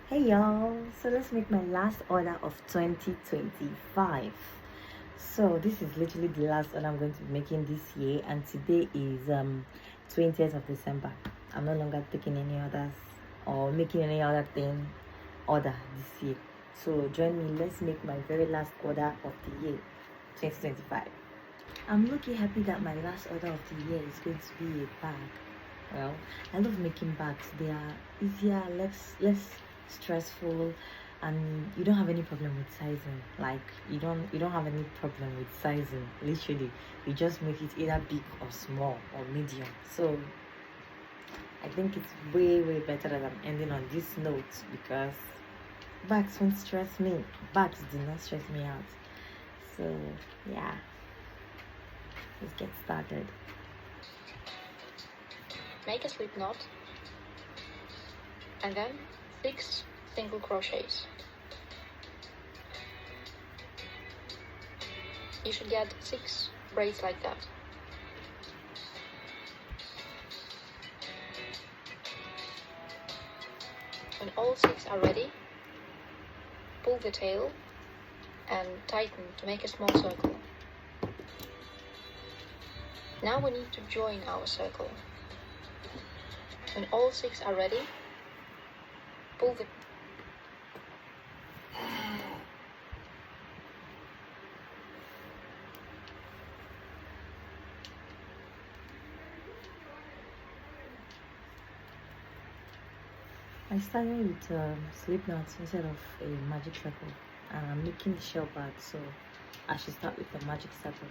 Hey y'all, so let's make my last order of 2025. So this is literally the last order I'm going to be making this year, and today is 20th of December. I'm no longer taking any orders or making any other thing order this year. So join me, let's make my very last order of the year 2025. I'm lucky happy that my last order of the year is going to be a bag. Well, I love making bags. They are easier, less stressful, and you don't have any problem with sizing. Like you don't have any problem with sizing. Literally, you just make it either big or small or medium. So I think it's way better that I'm ending on this note because bags won't stress me. Bags do not stress me out. So yeah, let's get started. Make a slip knot and then 6 single crochets. You should get 6 braids like that. When all 6 are ready, pull the tail and tighten to make a small circle. Now we need to join our circle. When all 6 are ready, pull the I started with slip knots instead of a magic circle, and I'm making the shell bag, so I should start with the magic circle.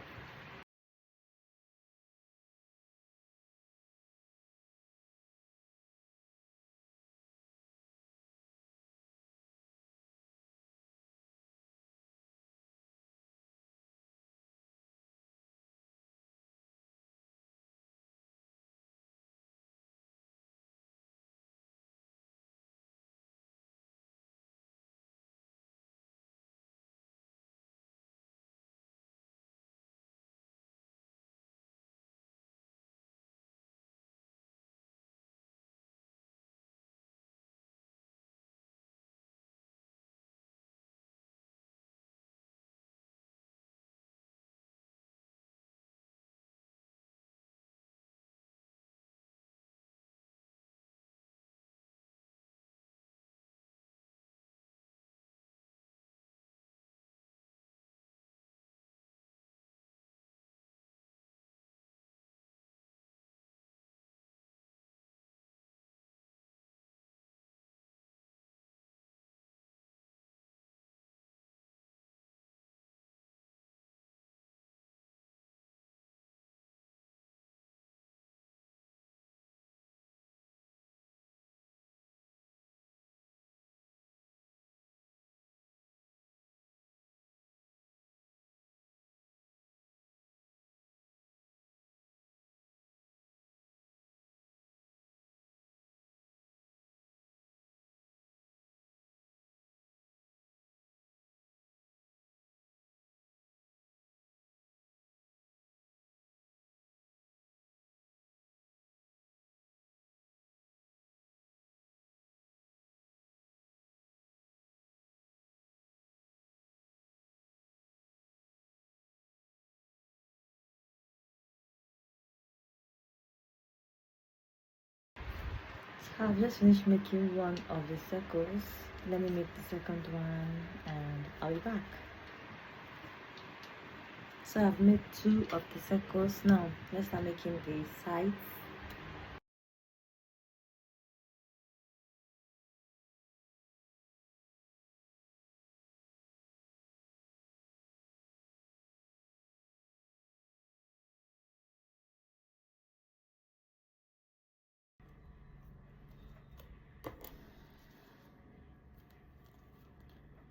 So I've just finished making one of the circles. Let me make the second one, and I'll be back. So I've made 2 of the circles. Now let's start making the sides.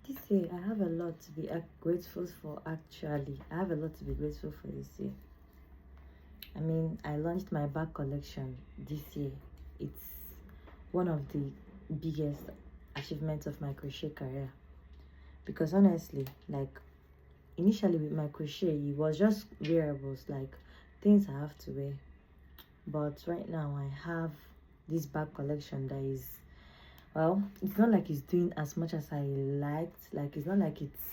This year, I have a lot to be grateful for. Actually, I have a lot to be grateful for this year. I mean, I launched my bag collection this year. It's one of the biggest achievements of my crochet career. Because honestly, like initially with my crochet, it was just wearables, like things I have to wear. But right now, I have this bag collection that is well, it's not like it's doing as much as I liked. Like, it's not like it's,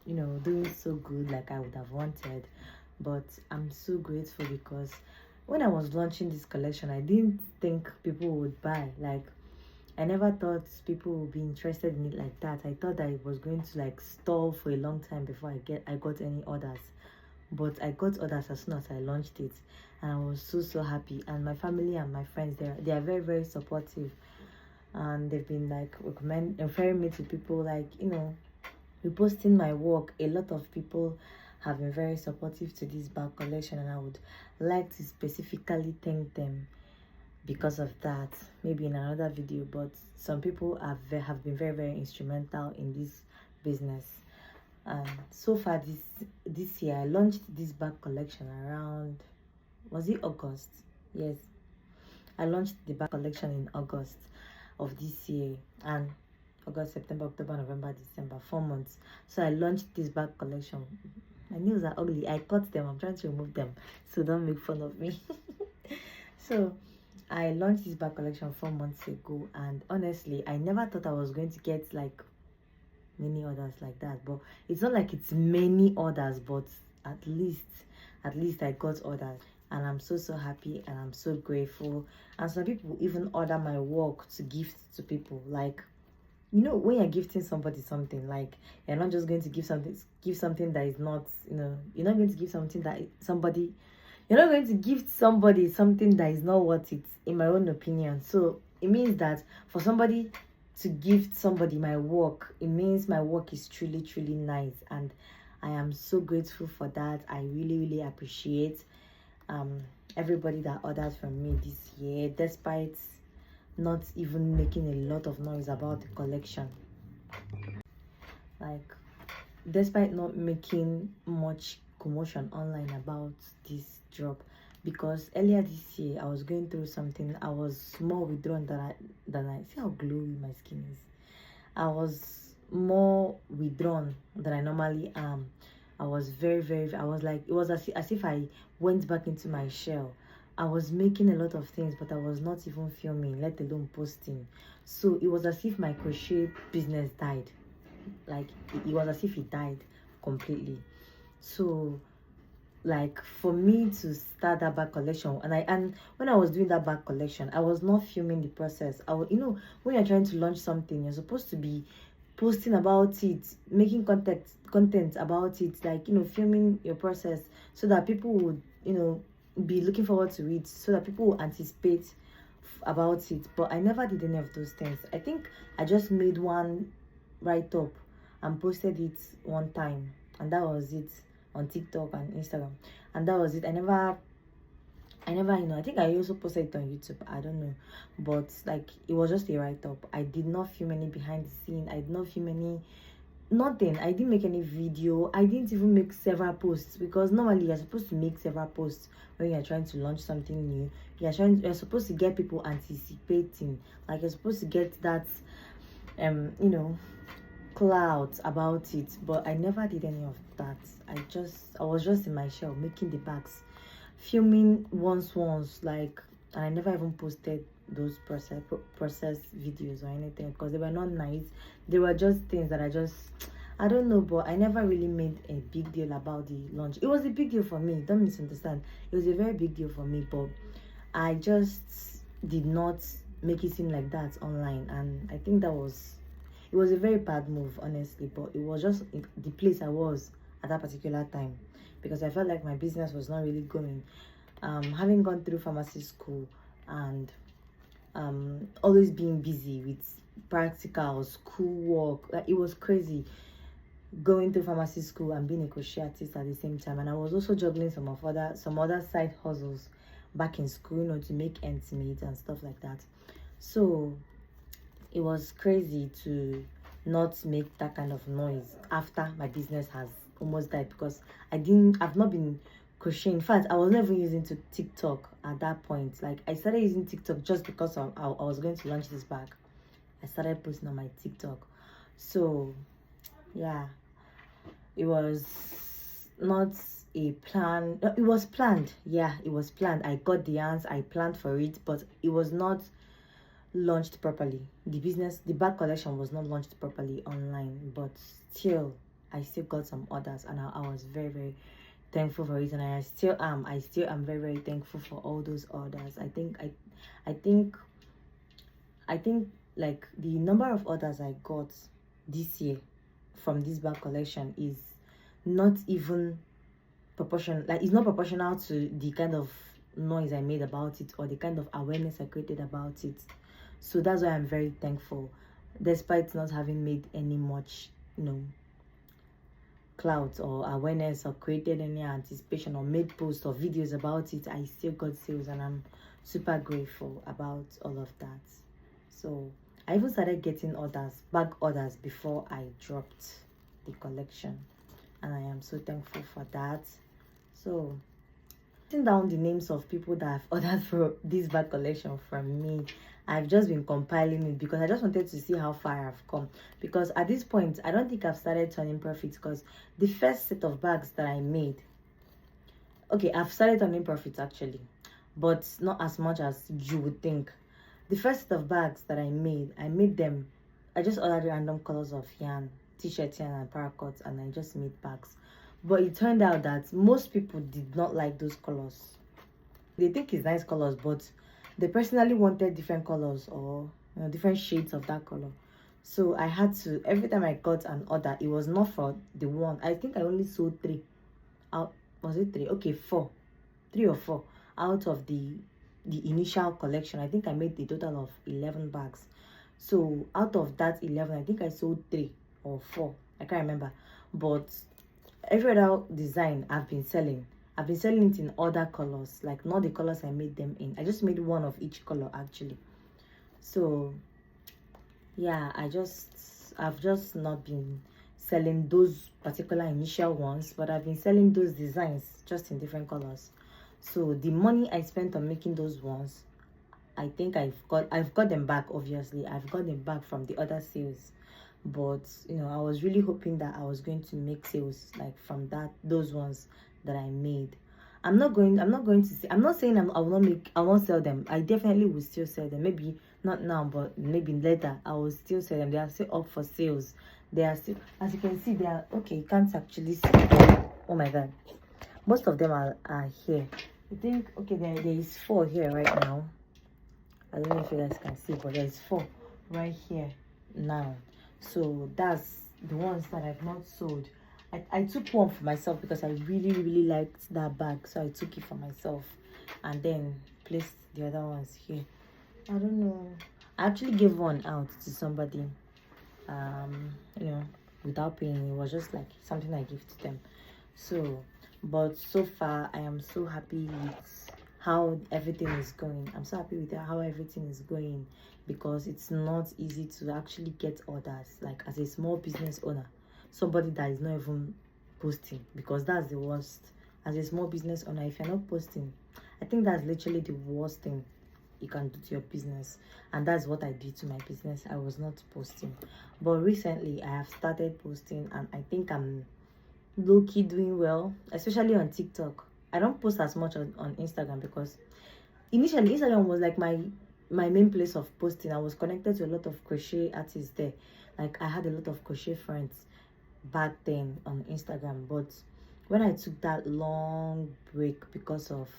you know, doing so good like I would have wanted. But I'm so grateful because when I was launching this collection, I didn't think people would buy. Like, I never thought people would be interested in it like that. I thought that it was going to like stall for a long time before I got any orders. But I got orders as soon as I launched it, and I was so happy. And my family and my friends, they are very supportive, and they've been like referring me to people, like, you know, reposting my work. A lot of people have been very supportive to this bag collection, and I would like to specifically thank them because of that, maybe in another video. But some people have been very instrumental in this business. And so far this year, I launched this bag collection around, was it August? Yes, I launched the bag collection in August of this year. And August, September, October, November, December, 4 months. So I launched this bag collection. My nails are ugly. I cut them. I'm trying to remove them, so don't make fun of me. So I launched this bag collection 4 months ago, and honestly, I never thought I was going to get like many orders like that. But it's not like it's many orders, but at least I got orders, and I'm so happy, and I'm so grateful. And some people even order my work to gift to people. Like, you know, when you're gifting somebody something, like, you're not just going to give something that is not, you know, you're not going to give something that somebody, you're not going to gift somebody something that is not worth it, in my own opinion. So it means that for somebody to gift somebody my work, it means my work is truly nice, and I am so grateful for that. I really appreciate everybody that ordered from me this year, despite not even making a lot of noise about the collection. Like, despite not making much commotion online about this drop, because earlier this year I was going through something. I was more withdrawn than I see how glowy my skin is. I was more withdrawn than I normally am. I was very, I was like, it was as if I went back into my shell. I was making a lot of things, but I was not even filming, let alone posting. So it was as if my crochet business died. Like, it was as if it died completely. So, like, for me to start that bag collection, and when I was doing that bag collection, I was not filming the process. You know, when you're trying to launch something, you're supposed to be posting about it, making content about it, like, you know, filming your process, so that people would, you know, be looking forward to it, so that people will anticipate about it. But I never did any of those things. I think I just made one write-up and posted it one time, and that was it, on TikTok and Instagram, and that was it. I never, you know, I think I also posted it on YouTube, I don't know. But like, it was just a write-up. I did not film any behind the scene. I did not film any, nothing. I didn't make any video. I didn't even make several posts, because normally you're supposed to make several posts when you're trying to launch something new. You're supposed to get people anticipating. Like, you're supposed to get that you know, clouds about it. But I never did any of that. I was just in my shell, making the bags, filming once, like, and I never even posted those process videos or anything, because they were not nice. They were just things that I don't know. But I never really made a big deal about the launch. It was a big deal for me, don't misunderstand. It was a very big deal for me, but I just did not make it seem like that online. And I think it was a very bad move, honestly. But it was just the place I was at that particular time, because I felt like my business was not really going. Having gone through pharmacy school, and always being busy with practicals, school work, like, it was crazy going through pharmacy school and being a crochet artist at the same time. And I was also juggling some other side hustles back in school, you know, to make ends meet and stuff like that. So it was crazy to not make that kind of noise after my business has almost died, because I've not been crocheting. In fact, I was never using TikTok at that point. Like, I started using TikTok just because I was going to launch this bag. I started posting on my TikTok. So yeah, it was not a plan. It was planned. Yeah, it was planned. I got the answer. I planned for it, but it was not launched properly. The bag collection was not launched properly online, but still I still got some orders, and I was very, very thankful for it, and I still am very, very thankful for all those orders. I think like the number of orders I got this year from this bag collection is not even proportional. Like, it's not proportional to the kind of noise I made about it or the kind of awareness I created about it. So that's why I'm very thankful, despite not having made any much, clouds or awareness or created any anticipation or made posts or videos about it. I still got sales, and I'm super grateful about all of that. So I even started getting bag orders, before I dropped the collection, and I am so thankful for that. So writing down the names of people that have ordered for this bag collection from me, I've just been compiling it because I just wanted to see how far I've come. Because at this point, I don't think I've started turning profits, because the first set of bags that I made, okay, I've started turning profits actually, but not as much as you would think. The first set of bags that I made them, I just ordered random colors of yarn, t-shirt yarn and paracord, and I just made bags. But it turned out that most people did not like those colors. They think it's nice colors, but they personally wanted different colors, or different shades of that color. So I had to, every time I got an order, it was not for the one. I think I only sold 3 out. Was it 3? Okay, 4, 3 or 4 out of the initial collection. I think I made a total of 11 bags. So out of that 11, I think I sold 3 or 4. I can't remember. But every other design I've been selling it in other colors, like not the colors I made them in. I just made one of each color actually. So yeah, I've just not been selling those particular initial ones, but I've been selling those designs just in different colors. So the money I spent on making those ones, I think I've got them back. Obviously I've got them back from the other sales, but I was really hoping that I was going to make sales like from those ones that I made. I'm not saying I won't sell them. I definitely will still sell them. Maybe not now, but maybe later I will still sell them. They are still up for sales. They are still, as you can see, they are okay. You can't actually see them. Oh my god, most of them are here. I think, okay, there is 4 here right now. I don't know if you guys can see, but there is 4 right here now. So that's the ones that I've not sold. I took one for myself because I really, really liked that bag, so I took it for myself, and then placed the other ones here. I don't know, I actually gave one out to somebody, without paying. It was just like something I give to them. So, but so far I am so happy with how everything is going. I'm so happy with how everything is going, because it's not easy to actually get orders, like as a small business owner, somebody that is not even posting, because that's the worst. As a small business owner, if you're not posting, I think that's literally the worst thing you can do to your business, and that's what I did to my business. I was not posting, but recently I have started posting, and I think I'm low-key doing well, especially on TikTok. I don't post as much on Instagram, because initially Instagram was like my main place of posting. I was connected to a lot of crochet artists there. Like, I had a lot of crochet friends back then on Instagram. But when I took that long break because of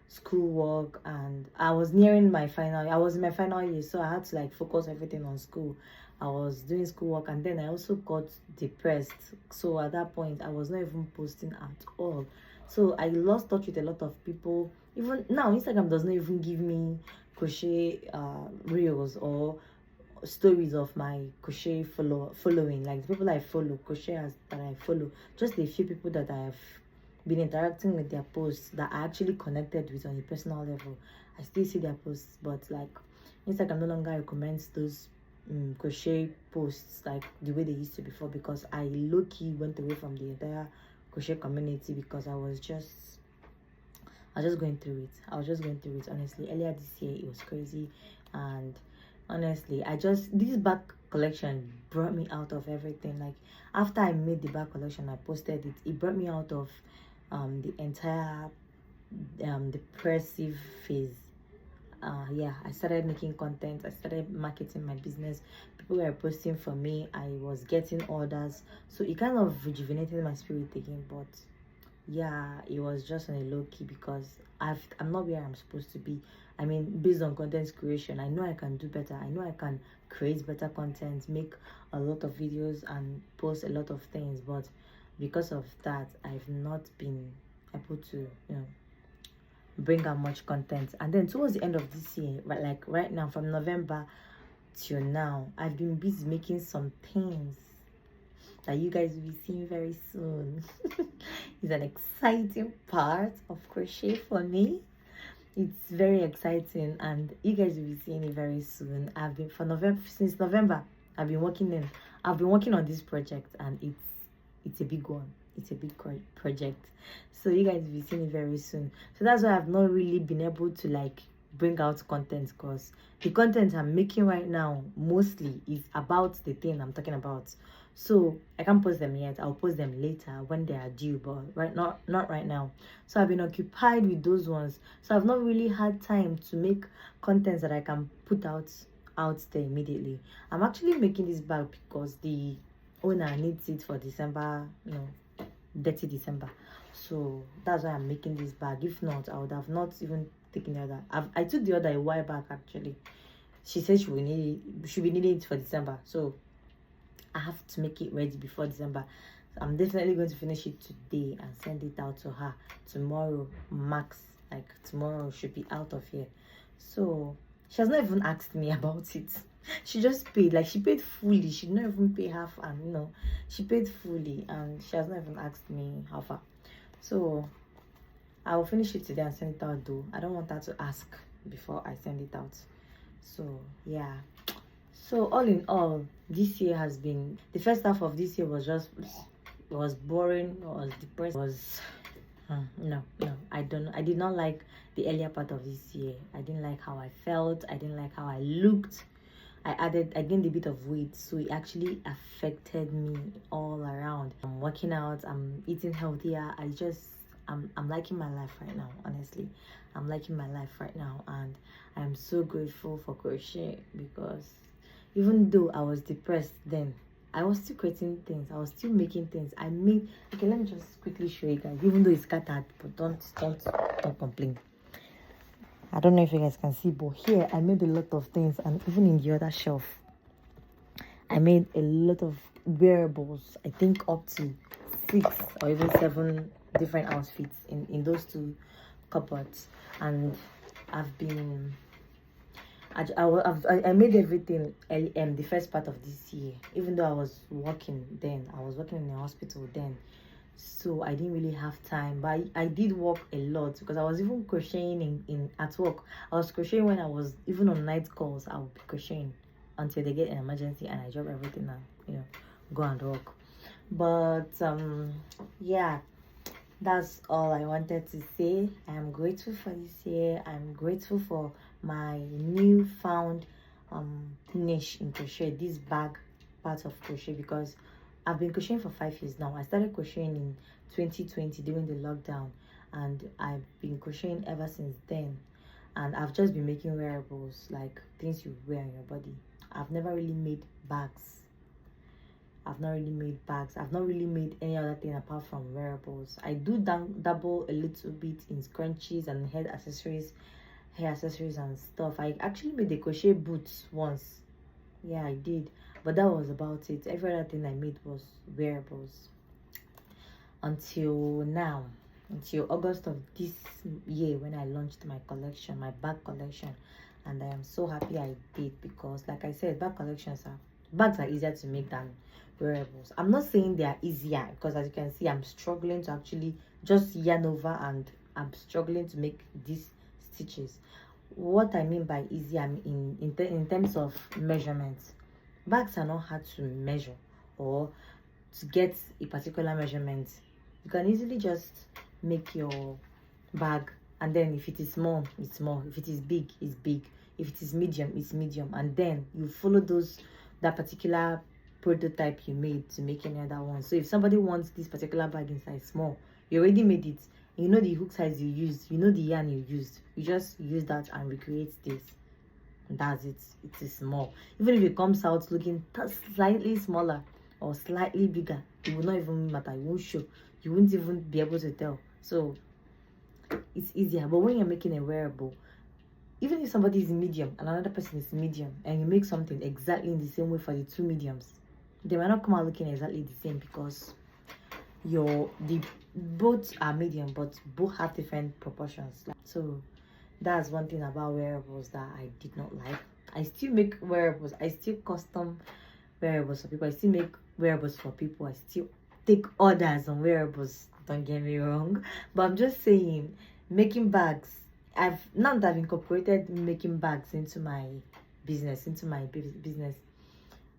schoolwork, and I was in my final year, so I had to like focus everything on school. I was doing schoolwork, and then I also got depressed. So at that point, I was not even posting at all. So I lost touch with a lot of people. Even now, Instagram does not even give me crochet reels or stories of my crochet following, like the people I follow, crocheters that I follow. Just a few people that I have been interacting with their posts, that I actually connected with on a personal level. I still see their posts, but like Instagram no longer recommends those crochet posts like the way they used to before, because I low-key went away from the entire crochet community, because I was just going through it. Honestly. Earlier this year it was crazy, and honestly, this bag collection brought me out of everything. Like, after I made the bag collection, I posted it brought me out of the entire depressive phase yeah, I started making content. I started marketing my business. People were posting for me. I was getting orders, so it kind of rejuvenated my spirit again. But yeah, it was just on a low key because I'm not where I'm supposed to be. I mean, based on content creation, I know I can do better. I know I can create better content, make a lot of videos and post a lot of things, but because of that, I've not been able to, bring out much content. And then towards the end of this year, like right now, from November till now, I've been busy making some things that you guys will be seeing very soon. It's an exciting part of crochet for me. It's very exciting, and you guys will be seeing it very soon. I've been since November. I've been working on this project, and it's a big one. It's a big project, so you guys will be seeing it very soon. So that's why I've not really been able to like bring out content, because the content I'm making right now mostly is about the thing I'm talking about. So I can't post them yet. I'll post them later when they are due, but not right now. So I've been occupied with those ones, so I've not really had time to make content that I can put out there immediately. I'm actually making this bag because the owner needs it for December, 30 December. So that's why I'm making this bag. If not, I would have not even taken the other. I took the other a while back actually. She said she be needing it for December, so I have to make it ready before December. So I'm definitely going to finish it today and send it out to her tomorrow max. Like tomorrow should be out of here. So she has not even asked me about it. She just paid. Like she paid fully. She did not even pay half, and she paid fully, and she has not even asked me how far. So I will finish it today and send it out though. I don't want her to ask before I send it out. So yeah. So all in all, this year has been, the first half of this year was boring, was depressed, no, I did not like the earlier part of this year. I didn't like how I felt. I didn't like how I looked. I gained a bit of weight, so it actually affected me all around. I'm working out, I'm eating healthier. I'm liking my life right now, honestly. I'm liking my life right now, and I'm so grateful for crochet, because even though I was depressed then, I was still creating things. I was still making things. I made, okay, let me just quickly show you guys, even though it's scattered, but don't complain. I don't know if you guys can see, but here I made a lot of things, and even in the other shelf I made a lot of wearables. I think up to 6 or even 7 different outfits in those 2 cupboards. And I've been I made everything the first part of this year, even though I was working then. I was working in a hospital then, so I didn't really have time. But I did work a lot, because I was even crocheting at work. I was crocheting when I was even on night calls. I would be crocheting until they get an emergency and I drop everything and go and work. But yeah, that's all I wanted to say. I'm grateful for this year. I'm grateful for my newfound niche in crochet, this bag part of crochet, because I've been crocheting for 5 years now. I started crocheting in 2020 during the lockdown, and I've been crocheting ever since then. And I've just been making wearables, like things you wear on your body. I've never really made bags. I've not really made any other thing apart from wearables. I do dabble a little bit in scrunchies and hair accessories and stuff. I actually made the crochet boots once. Yeah, I did, but that was about it. Every other thing I made was wearables until now, until August of this year, when I launched my collection, my bag collection. And I am so happy I did, because like I said, bags are easier to make than wearables. I'm not saying they are easier, because as you can see, I'm struggling to actually just yarn over, and I'm struggling to make these stitches. What I mean by easy, I mean in terms of measurements. Bags are not hard to measure or to get a particular measurement. You can easily just make your bag, and then if it is small, it's small. If it is big, it's big. If it is medium, it's medium. And then you follow that particular prototype you made to make any other one. So if somebody wants this particular bag in size small, you already made it. You know the hook size you used, you know the yarn you used, you just use that and recreate this, and that's it. It is small. Even if it comes out looking slightly smaller or slightly bigger, it will not even matter. It won't show. You won't even be able to tell. So it's easier. But when you're making a wearable, even if somebody is medium and another person is medium, and you make something exactly in the same way for the two mediums, they might not come out looking exactly the same, because the both are medium but both have different proportions. So that's one thing about wearables that I did not like. I still make wearables, I still custom wearables for people, I still make wearables for people, I still take orders on wearables, don't get me wrong. But I'm just saying, making bags, I've now that I've incorporated making bags into my business,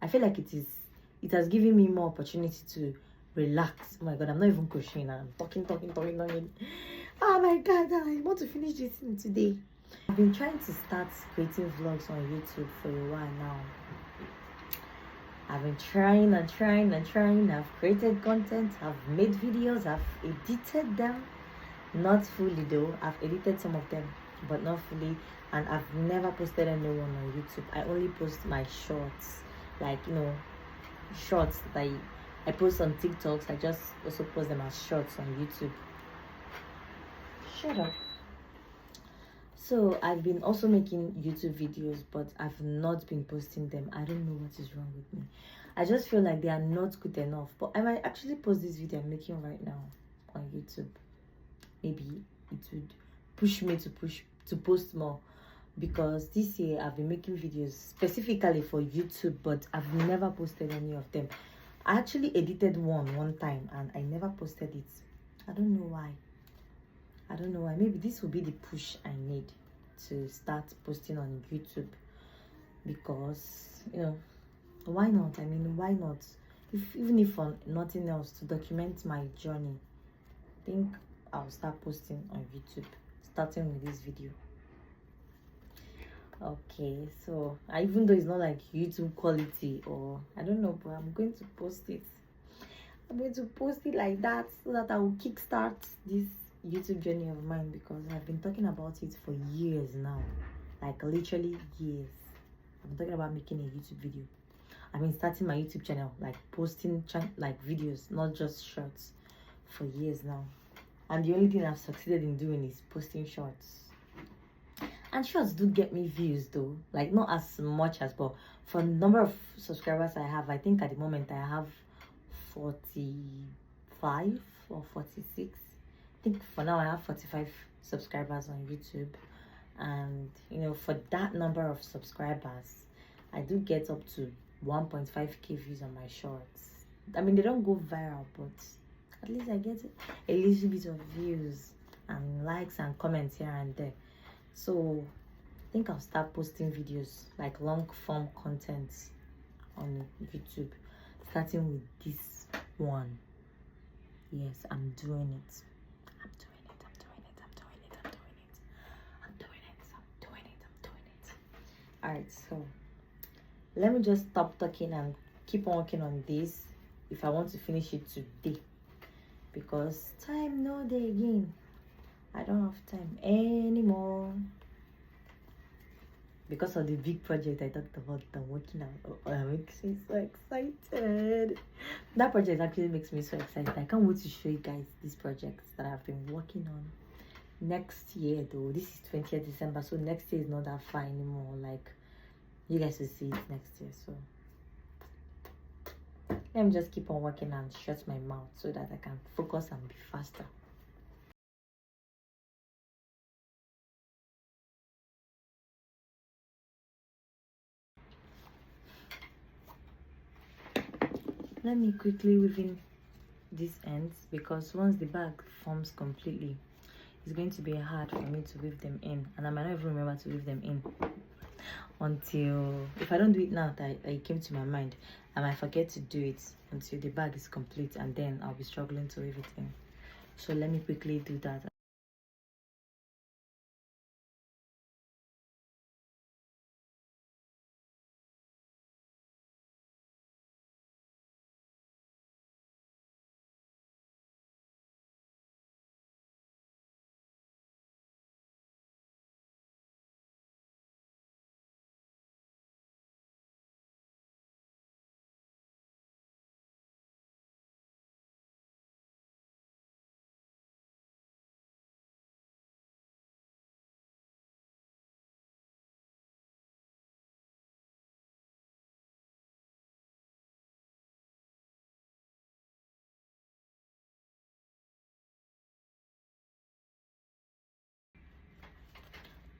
I feel like it has given me more opportunity to relax. Oh my god, I'm not even crocheting, I'm talking. Oh my god, I want to finish this thing today. I've been trying to start creating vlogs on YouTube for a while now. I've been trying. I've created content, I've made videos, I've edited them. Not fully though. I've edited some of them, but not fully. And I've never posted anyone on YouTube. I only post my shorts, like, shorts that I post on TikToks. I just also post them as shorts on YouTube. Shut up. So I've been also making YouTube videos, but I've not been posting them. I don't know what is wrong with me. I just feel like they are not good enough. But I might actually post this video I'm making right now on YouTube. Maybe it would push me to post more, because this year I've been making videos specifically for YouTube, but I've never posted any of them. I actually edited one time and I never posted it. I don't know why. Maybe this will be the push I need to start posting on YouTube, because why not? I mean, why not? Even if for nothing else, to document my journey, I think I'll start posting on YouTube, starting with this video. Okay, so even though it's not like YouTube quality, or I don't know, but I'm going to post it. I'm going to post it like that, so that I will kickstart this YouTube journey of mine, because I've been talking about it for years now, like literally years. I've been talking about making a YouTube video. I've been starting my YouTube channel, like posting like videos, not just shorts, for years now. And the only thing I've succeeded in doing is posting shorts. And shorts do get me views though, like not as much as, but for the number of subscribers I have, I think at the moment I have 45 or 46. I think for now I have 45 subscribers on YouTube. And for that number of subscribers, I do get up to 1.5k views on my shorts. I mean, they don't go viral, but at least I get a little bit of views and likes and comments here and there. So I think I'll start posting videos, like long form content, on YouTube, starting with this one. Yes, I'm doing it. Alright, so let me just stop talking and keep on working on this if I want to finish it today, because time no day again. I don't have time anymore, because of the big project I talked about that I'm working on. Oh, it makes me so excited. That project actually makes me so excited. I can't wait to show you guys these projects that I've been working on. Next year though, this is 20th December, so next year is not that far anymore. Like, you guys will see it next year. So let me just keep on working and shut my mouth so that I can focus and be faster. Let me quickly weave in these ends, because once the bag forms completely, it's going to be hard for me to weave them in, and I might not even remember to weave them in until, if I don't do it now that it came to my mind, I might forget to do it until the bag is complete, and then I'll be struggling to weave it in. So let me quickly do that.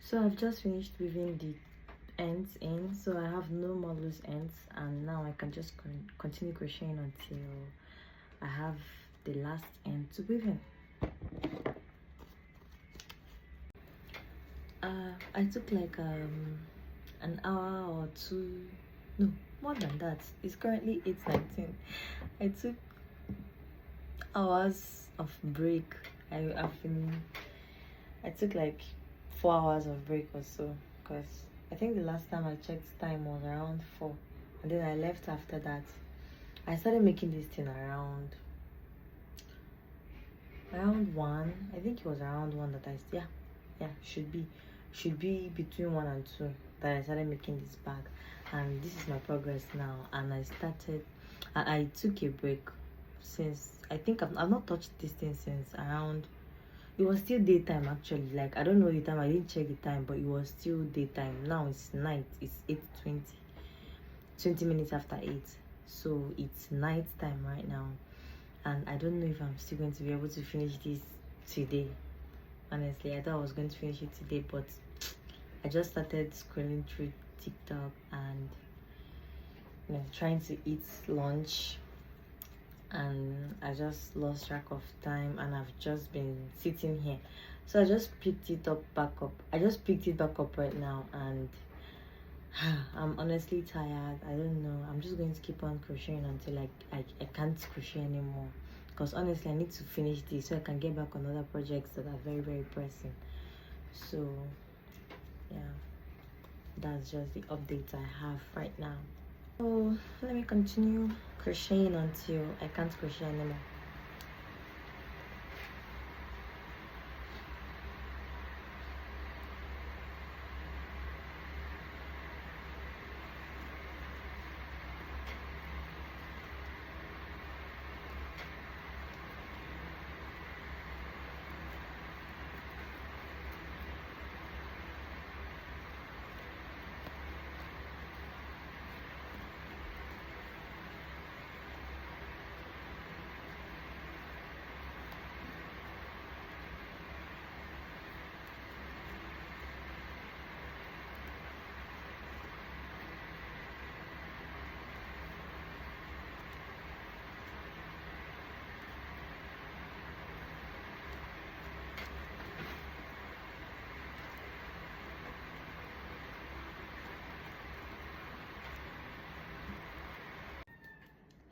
So I've just finished weaving the ends in, so I have no more loose ends, and now I can just continue crocheting until I have the last end to weave in. I took like an hour or two, no, more than that. It's currently 8:19. I took hours of break. I took like 4 hours of break or so, because I think the last time I checked time was around 4, and then I left after that. I started making this thing around 1. I think it was around 1 that yeah, should be between 1 and 2 that I started making this bag. And this is my progress now. And I took a break since, I think I've not touched this thing since around, it was still daytime actually. Like, I don't know the time, I didn't check the time, but it was still daytime. Now it's night. It's 8:20, 20 minutes after 8, so it's night time right now. And I don't know if I'm still going to be able to finish this today. Honestly, I thought I was going to finish it today, but I just started scrolling through TikTok and trying to eat lunch, and I just lost track of time, and I've just been sitting here. So I just picked it back up. I just picked it back up right now, and I'm honestly tired. I don't know. I'm just going to keep on crocheting until I can't crochet anymore. Because honestly, I need to finish this so I can get back on other projects that are very, very pressing. So yeah, that's just the updates I have right now. So let me continue crocheting until I can't crochet anymore.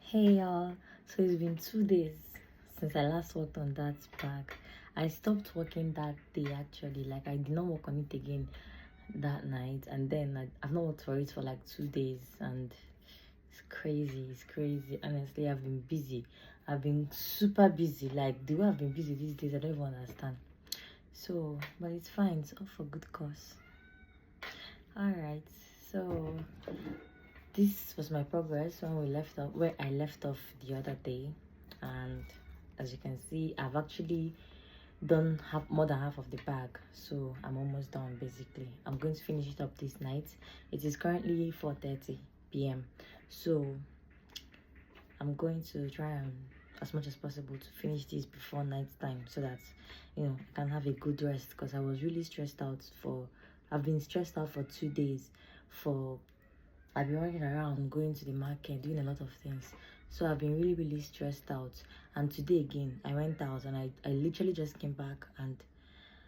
Hey y'all, so it's been 2 days since I last worked on that bag. I stopped working that day actually. Like, I did not work on it again that night, and then I've not worked for it for like 2 days, and it's crazy. Honestly, I've been busy. I've been super busy. Like, the way I've been busy these days, I don't even understand. So, but it's fine. It's all for good cause. Alright, so this was my progress when we left off, where I left off the other day. And as you can see, I've actually done more than half of the bag, so I'm almost done. Basically, I'm going to finish it up this night. It is currently 4:30 p.m, so I'm going to try and, as much as possible, to finish this before night time, so that I can have a good rest, because I was really stressed out I've been stressed out for 2 days. I've been running around, going to the market, doing a lot of things. So I've been really stressed out. And today again, I went out, and I literally just came back and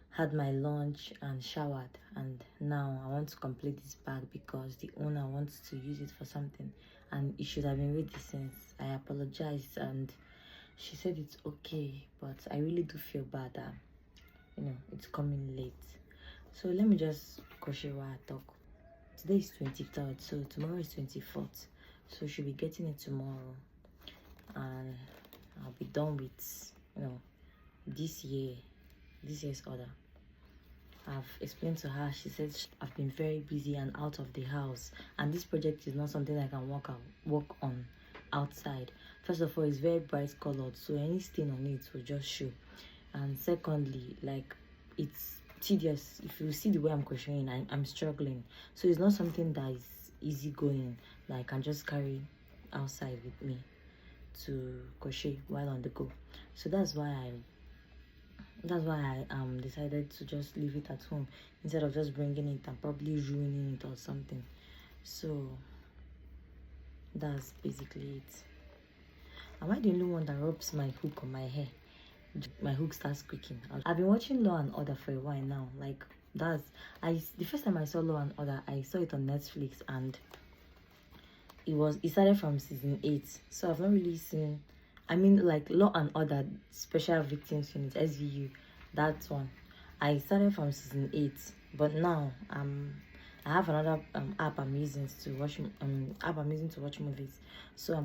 had my lunch and showered. And now I want to complete this bag because the owner wants to use it for something. And it should have been ready since. I apologized, and she said it's okay. But I really do feel bad that, it's coming late. So let me just crochet while I talk. Today is 23rd, so tomorrow is 24th, so she'll be getting it tomorrow, and I'll be done with this year's order. I've explained to her. She said I've been very busy and out of the house, and this project is not something I can work on outside. First of all, it's very bright colored, so any stain on it will just show. And secondly, like, it's tedious. If you see the way I'm crocheting, I'm struggling, so it's not something that is easy going, that I can just carry outside with me to crochet while on the go. So that's why That's why I decided to just leave it at home instead of just bringing it and probably ruining it or something. So that's basically it. Am I the only one that rubs my hook on my hair? My hook starts squeaking. I've been watching Law and Order for a while now. Like the first time I saw Law and Order, I saw it on Netflix, and it started from season 8. So I've not really seen, I mean, like Law and Order Special Victims Unit, SVU, that one. I started from season 8, but now I have another app I'm using to watch movies. So I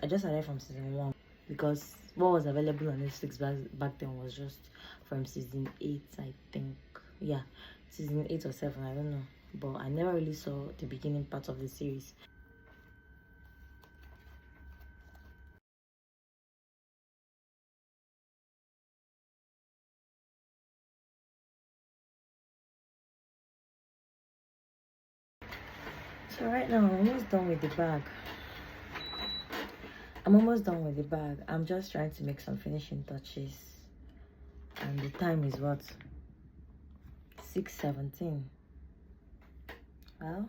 just started from season 1 because what was available on Netflix back then was just from season 8, I think. Yeah, season 8 or 7, I don't know. But I never really saw the beginning part of the series. So right now I'm almost done with the bag. I'm just trying to make some finishing touches. And the time is what? 6:17. Well,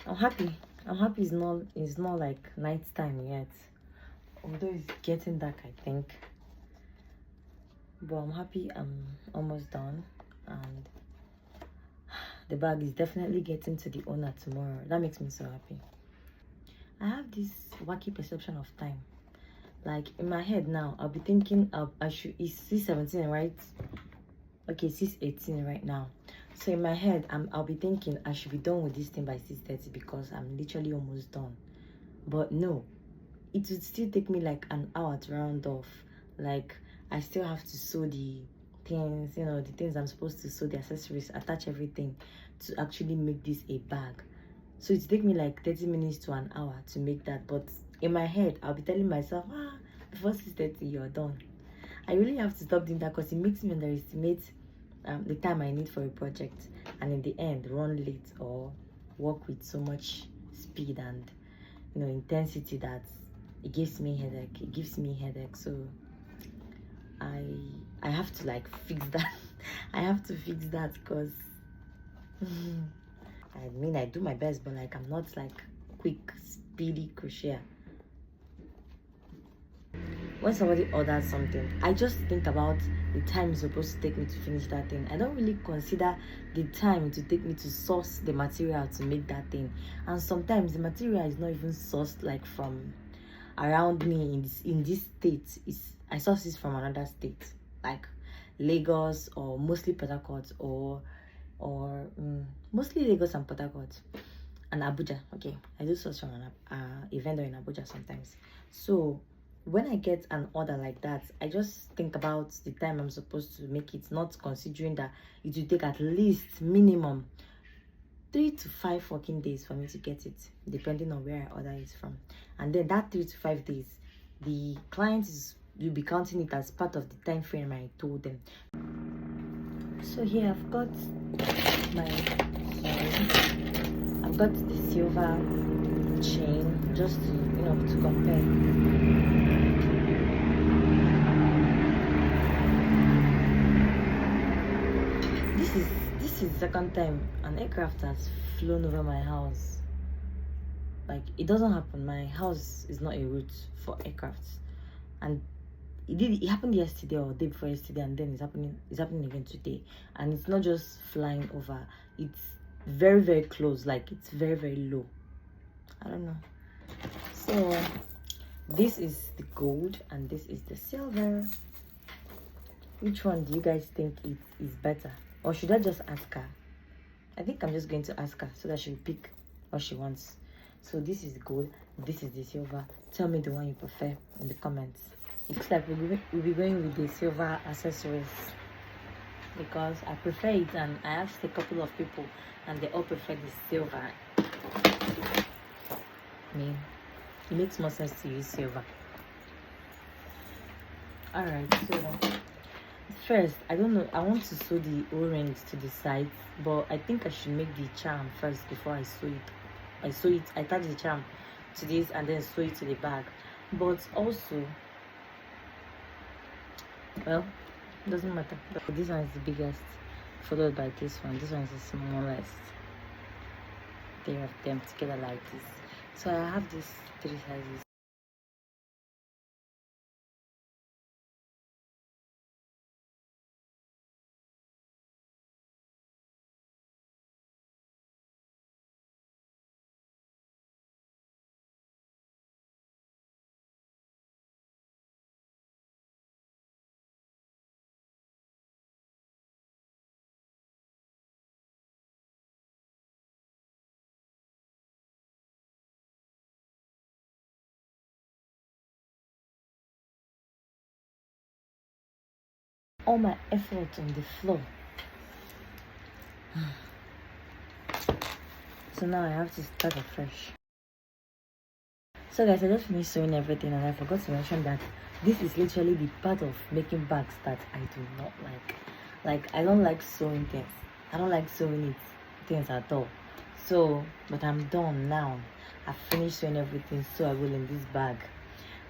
I'm happy. It's not like night time yet. Although it's getting dark, I think. But I'm happy I'm almost done, and the bag is definitely getting to the owner tomorrow. That makes me so happy. I have this wacky perception of time. Like in my head now, I'll be thinking it's 6:17, right? Okay, 6:18 right now. So in my head, I'll be thinking I should be done with this thing by 6:30 because I'm literally almost done. But no, it would still take me like an hour to round off. Like I still have to sew the things, the things I'm supposed to sew, the accessories, attach everything to actually make this a bag. So it take me like 30 minutes to an hour to make that. But in my head, I'll be telling myself, before 6:30 you're done. I really have to stop doing that because it makes me underestimate the time I need for a project, and in the end run late or work with so much speed and intensity that it gives me headache. So I have to like fix that. I have to fix that because I mean, I do my best, but like I'm not like quick speedy crocheter. When somebody orders something, I just think about the time it's supposed to take me to finish that thing. I don't really consider the time to take me to source the material to make that thing. And sometimes the material is not even sourced like from around me in this state. I source this from another state, like Lagos or mostly Port Harcourt or mostly Lagos and Port Harcourt and Abuja. Okay, I do source from a vendor in Abuja sometimes. So when I get an order like that, I just think about the time I'm supposed to make it, not considering that it will take at least minimum 3 to 5 working days for me to get it, depending on where I order it from. And then that 3 to 5 days, the client will be counting it as part of the time frame I told them. So here I've got the silver chain just to compare. This is the second time an aircraft has flown over my house. Like, it doesn't happen. My house is not a route for aircrafts, and it happened yesterday or day before yesterday, and then it's happening again today. And it's not just flying over, it's very, very close. Like, it's very, very low. I don't know. So this is the gold and this is the silver. Which one do you guys think is better? Or should I just ask her? I think I'm just going to ask her so that she'll pick what she wants. So this is gold, this is the silver. Tell me the one you prefer in the comments. It looks like we'll be going with the silver accessories because I prefer it, and I asked a couple of people and they all prefer the silver. I mean, it makes more sense to use silver. Alright, so first, I don't know, I want to sew the O-rings to the sides, but I think I should make the charm first before I sew it. I attach the charm to this and then sew it to the bag. But also, Well, doesn't matter. This one is the biggest, followed by this one. This one is the smallest. Three of them together like this. So I have these three sizes. All my effort on the floor. So now I have to start afresh. So guys, I just finished sewing everything and I forgot to mention that this is literally the part of making bags that I do not like. Like, I don't like sewing things. I don't like sewing things at all. So, but I'm done now. I've finished sewing everything, so I will in this bag.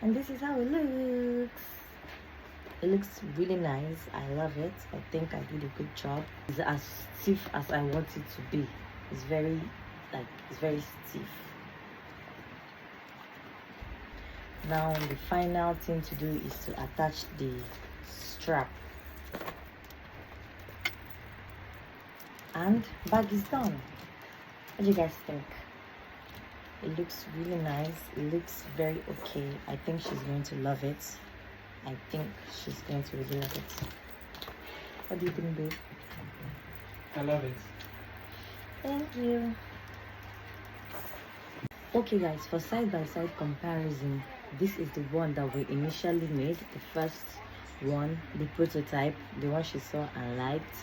And this is how it looks. It looks really nice. I love it. I think I did a good job. It's as stiff as I want it to be. It's very stiff. Now the final thing to do is to attach the strap, and bag is done. What do you guys think? It looks really nice. It looks very okay. I think she's going to love it. I think she's going to really love it. What do you think, babe? I love it. Thank you. Okay guys, for side-by-side comparison, this is the one that we initially made, the first one, the prototype, the one she saw and liked,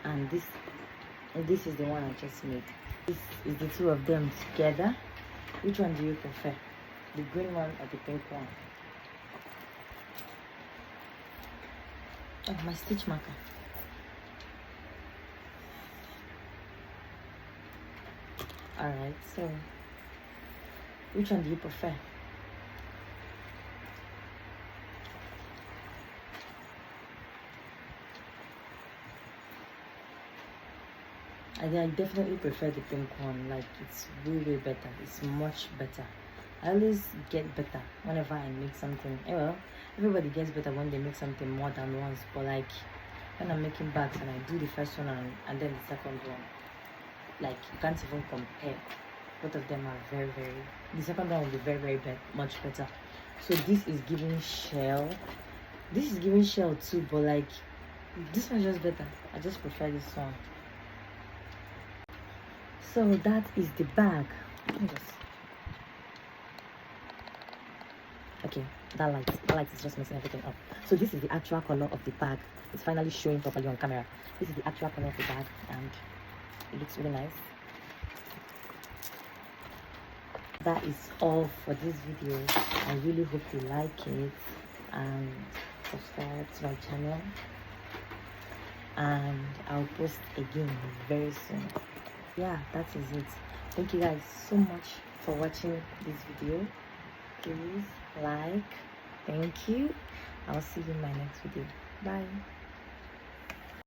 and this is the one I just made. This is the two of them together. Which one do you prefer, the green one or the pink one? Oh, my stitch marker. Alright, so which one do you prefer? I definitely prefer the pink one. Like, it's way better. It's much better. I always get better whenever I make something. Well, everybody gets better when they make something more than once. But like when I'm making bags and I do the first one and then the second one, like you can't even compare. Both of them are very. The second one will be very much better. So this is giving shell. This is giving shell too, but like this one's just better. I just prefer this one. So that is the bag. Okay, that light is just messing everything up. So this is the actual color of the bag. It's finally showing properly on camera. This is the actual color of the bag and it looks really nice. That is all for this video. I really hope you like it and subscribe to my channel, and I'll post again very soon. Yeah, that is it. Thank you guys so much for watching this video. Please like. Thank you. I'll see you in my next video. Bye.